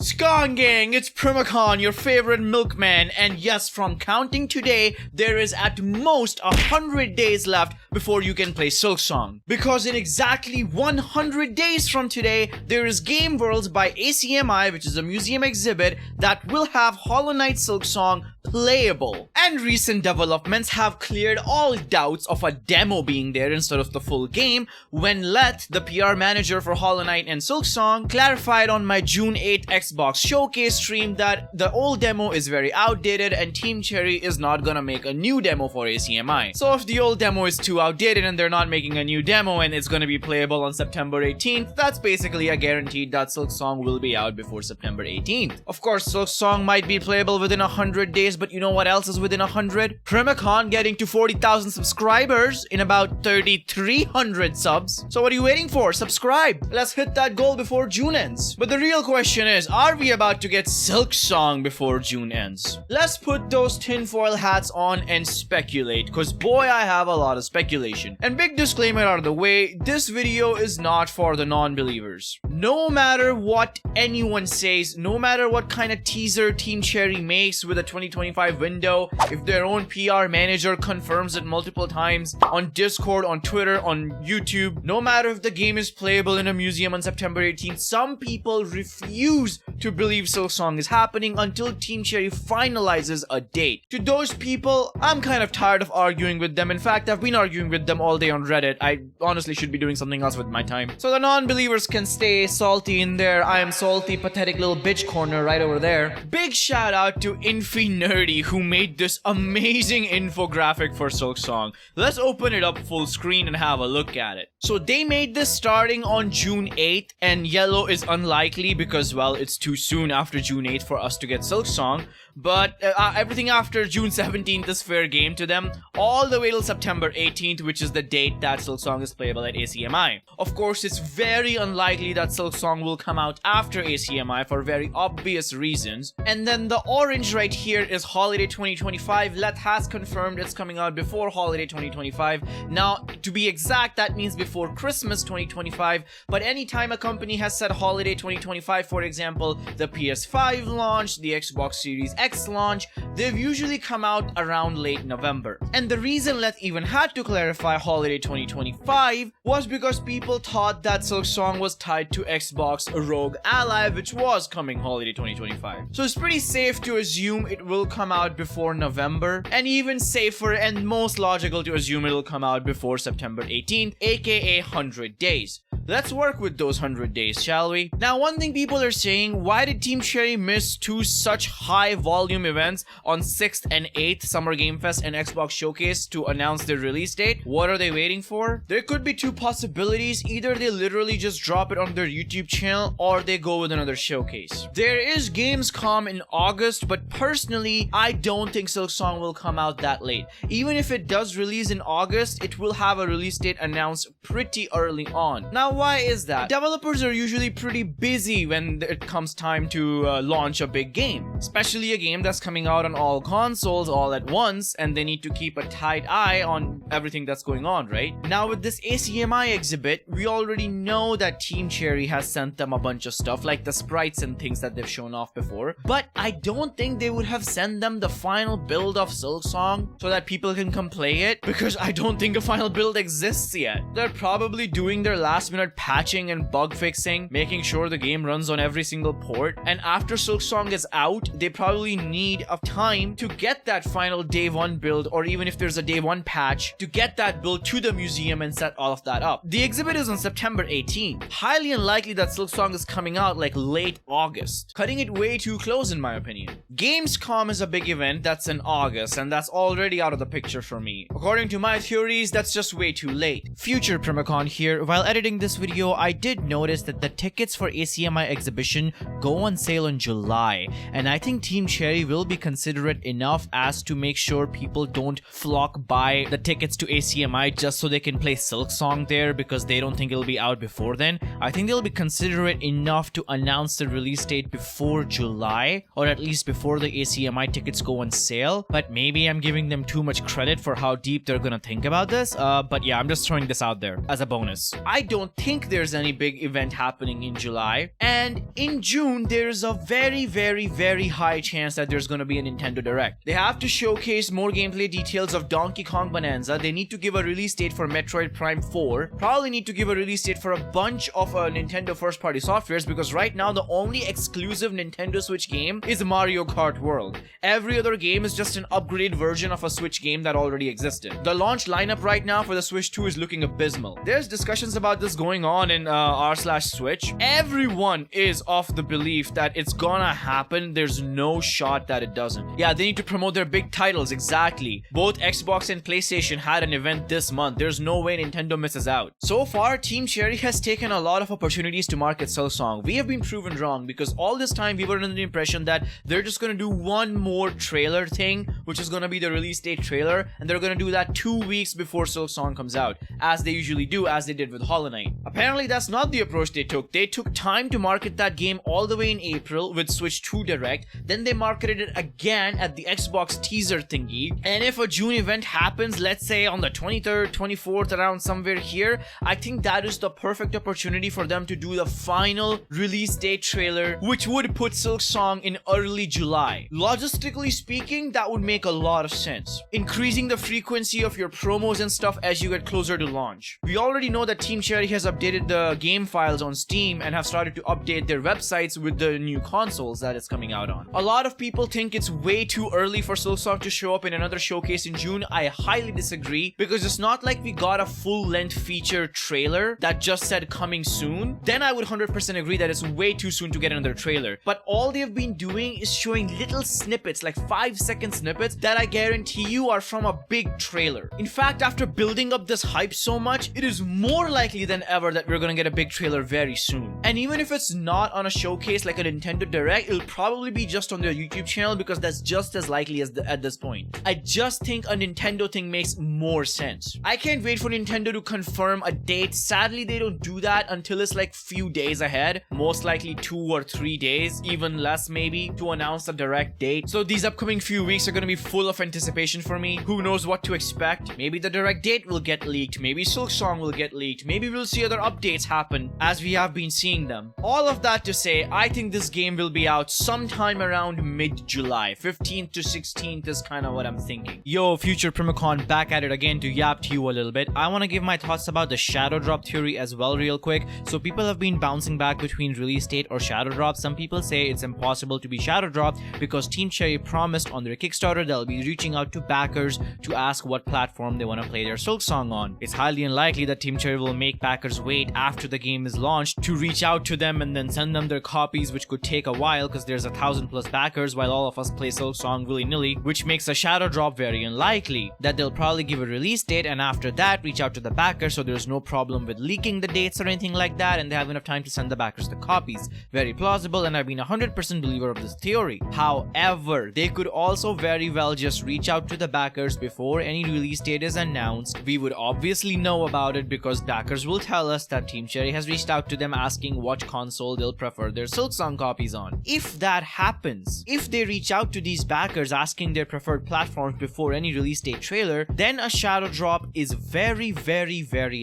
SILKSONG gang, it's Primacon, your favorite milkman, and yes, from counting today, there is at most 100 days left before you can play SILKSONG. Because in exactly 100 days from today, there is Game Worlds by ACMI, which is a museum exhibit that will have Hollow Knight SILKSONG playable. And recent developments have cleared all doubts of a demo being there instead of the full game when Let, the PR manager for Hollow Knight and SILKSONG, clarified on my June 8th Xbox showcase stream that the old demo is very outdated and Team Cherry is not gonna make a new demo for ACMI. So if the old demo is too outdated and they're not making a new demo and it's gonna be playable on September 18th, that's basically a guarantee that SILKSONG will be out before September 18th. Of course, SILKSONG might be playable within 100 days, but you know what else is within 100? Primacon getting to 40,000 subscribers in about 3,300 subs. So what are you waiting for? Subscribe! Let's hit that goal before June ends. But the real question is, are we about to get SILKSONG before June ends? Let's put those tinfoil hats on and speculate, cause boy I have a lot of speculation. And big disclaimer out of the way, this video is not for the non-believers. No matter what anyone says, no matter what kind of teaser Team Cherry makes with a 2025 window, if their own PR manager confirms it multiple times on Discord, on Twitter, on YouTube, no matter if the game is playable in a museum on September 18th, some people refuse to believe SILKSONG is happening until Team Cherry finalizes a date. To those people, I'm kind of tired of arguing with them. In fact, I've been arguing with them all day on Reddit. I honestly should be doing something else with my time. So the non-believers can stay salty in their I am salty, pathetic little bitch corner right over there. Big shout out to Nerdy who made this amazing infographic for SILKSONG. Let's open it up full screen and have a look at it. So they made this starting on June 8th, and yellow is unlikely because, well, it's too soon after June 8th for us to get SILKSONG, but everything after June 17th is fair game to them, all the way till September 18th, which is the date that SILKSONG is playable at ACMI. Of course, it's very unlikely that SILKSONG will come out after ACMI for very obvious reasons. And then the orange right here is Holiday 2025. Let has confirmed it's coming out before Holiday 2025. Now, to be exact, that means before Christmas 2025, but anytime a company has said Holiday 2025, for example, the PS5 launch, the Xbox Series X launch, they've usually come out around late November. And the reason Let even had to clarify Holiday 2025 was because people thought that SILKSONG was tied to Xbox Rogue Ally, which was coming Holiday 2025. So it's pretty safe to assume it will come out before November, and even safer and most logical to assume it will come out before September 18th, aka 100 days. Let's work with those 100 days, shall we? Now, one thing people are saying, why did Team Cherry miss two such high volume events on 6th and 8th, Summer Game Fest and Xbox Showcase, to announce their release date? What are they waiting for? There could be two possibilities. Either they literally just drop it on their YouTube channel, or they go with another showcase. There is Gamescom in August, but personally, I don't think SILKSONG will come out that late. Even if it does release in August, it will have a release date announced pretty early on. Now, why is that? Developers are usually pretty busy when it comes time to launch a big game, especially a game that's coming out on all consoles all at once, and they need to keep a tight eye on everything that's going on, right? Now with this ACMI exhibit, we already know that Team Cherry has sent them a bunch of stuff like the sprites and things that they've shown off before, but I don't think they would have sent them the final build of SILKSONG so that people can come play it, because I don't think a final build exists yet. They're probably doing their last minute patching and bug fixing, making sure the game runs on every single port, and after SILKSONG is out, they probably need a time to get that final day one build, or even if there's a day one patch, to get that build to the museum and set all of that up. The exhibit is on September 18th. Highly unlikely that SILKSONG is coming out like late August, cutting it way too close in my opinion. Gamescom is a big event that's in August, and that's already out of the picture for me. According to my theories, that's just way too late. Future Primacon here. While editing this video, I did notice that the tickets for ACMI exhibition go on sale in July, and I think Team Cherry will be considerate enough as to make sure people don't flock buy the tickets to ACMI just so they can play SILKSONG there because they don't think it'll be out before then. I think they'll be considerate enough to announce the release date before July, or at least before the ACMI tickets go on sale, but maybe I'm giving them too much credit for how deep they're gonna think about this, but yeah, I'm just throwing this out there as a bonus. I don't think there's any big event happening in July. And in June, there's a very high chance that there's gonna be a Nintendo Direct. They have to showcase more gameplay details of Donkey Kong Bonanza. They need to give a release date for Metroid Prime 4. Probably need to give a release date for a bunch of Nintendo first-party softwares, because right now the only exclusive Nintendo Switch game is Mario Kart World. Every other game is just an upgraded version of a Switch game that already existed. The launch lineup right now for the Switch 2 is looking abysmal. There's discussions about this going on in r/Switch. Everyone is of the belief that it's gonna happen. There's no shot that it doesn't. Yeah, they need to promote their big titles, exactly. Both Xbox and PlayStation had an event this month. There's no way Nintendo misses out. So far, Team Cherry has taken a lot of opportunities to market SILKSONG. We have been proven wrong, because all this time we were under the impression that they're just gonna do one more trailer thing, which is gonna be the release date trailer, and they're gonna do that 2 weeks before SILKSONG comes out, as they usually do, as they did with Hollow Knight. Apparently that's not the approach they took. They took time to market that game all the way in April with Switch 2 Direct, then they marketed it again at the Xbox teaser thingy, and if a June event happens, let's say on the 23rd, 24th, around somewhere here, I think that is the perfect opportunity for them to do the final release date trailer, which would put SILKSONG in early July. Logistically speaking, that would make a lot of sense. Increasing the frequency of your promos and stuff as you get closer to launch. We already know that Team Cherry has updated the game files on Steam and have started to update their websites with the new consoles that it's coming out on. A lot of people think it's way too early for SILKSONG to show up in another showcase in June. I highly disagree, because it's not like we got a full-length feature trailer that just said coming soon. Then I would 100% agree that it's way too soon to get another trailer. But all they've been doing is showing little snippets, like 5-second snippets, that I guarantee you are from a big trailer. In fact, after building up this hype so much, it is more likely than ever that we're gonna get a big trailer very soon. And even if it's not on a showcase like a Nintendo Direct, it'll probably be just on their YouTube channel, because that's just as likely as at this point. I just think a Nintendo thing makes more sense. I can't wait for Nintendo to confirm a date. Sadly, they don't do that until it's like few days ahead, most likely 2 or 3 days, even less maybe, to announce a direct date. So these upcoming few weeks are gonna be full of anticipation for me. Who knows what to expect? Maybe the direct date will get leaked, maybe SILKSONG will get leaked, maybe we'll see other updates happen as we have been seeing them. All of that to say, I think this game will be out sometime around mid-July. 15th to 16th is kind of what I'm thinking. Yo, future Primacon, back at it again to yap to you a little bit. I want to give my thoughts about the shadow drop theory as well real quick. So people have been bouncing back between release date or shadow drop. Some people say it's impossible to be shadow dropped because Team Cherry promised on their Kickstarter they'll be reaching out to backers to ask what platform they want to play their SILKSONG on. It's highly unlikely that Team Cherry will make backers wait after the game is launched to reach out to them and then send them their copies, which could take a while because there's 1,000+ backers while all of us play SILKSONG willy-nilly, which makes a shadow drop very unlikely. That they'll probably give a release date and after that reach out to the backers, so there's no problem with leaking the dates or anything like that, and they have enough time to send the backers the copies. Very plausible, and I've been 100% believer of this theory. However, they could also very well just reach out to the backers before any release date is announced. We would obviously know about it because backers will tell us that Team Cherry has reached out to them asking what console they'll prefer their SILKSONG copies on. If that happens, if they reach out to these backers asking their preferred platforms before any release date trailer, then a shadow drop is very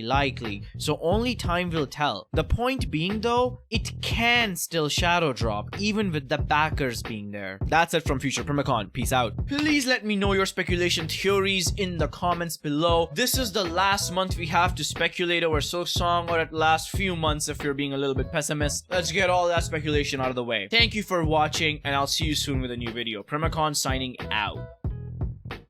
likely. So only time will tell. The point being though, it can still shadow drop even with the backers being there. That's it from Future Primacon. Peace out. Please let me know your speculation theories in the comments below. This is the last month we have to speculate over SILKSONG, or at last few months if you're being a little bit pessimist. Let's get all that speculation out of the way. Thank you for watching, and I'll see you soon with a new video. Primacon signing out.